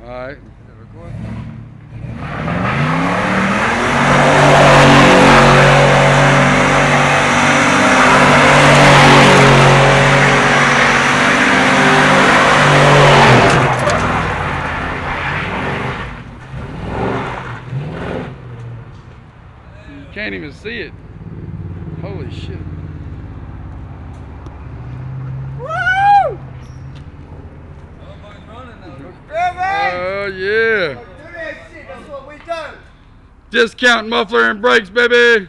Alright. You can't even see it. Holy shit. Woo! Oh yeah. Do that shit, that's what we do. Discount muffler and brakes, baby.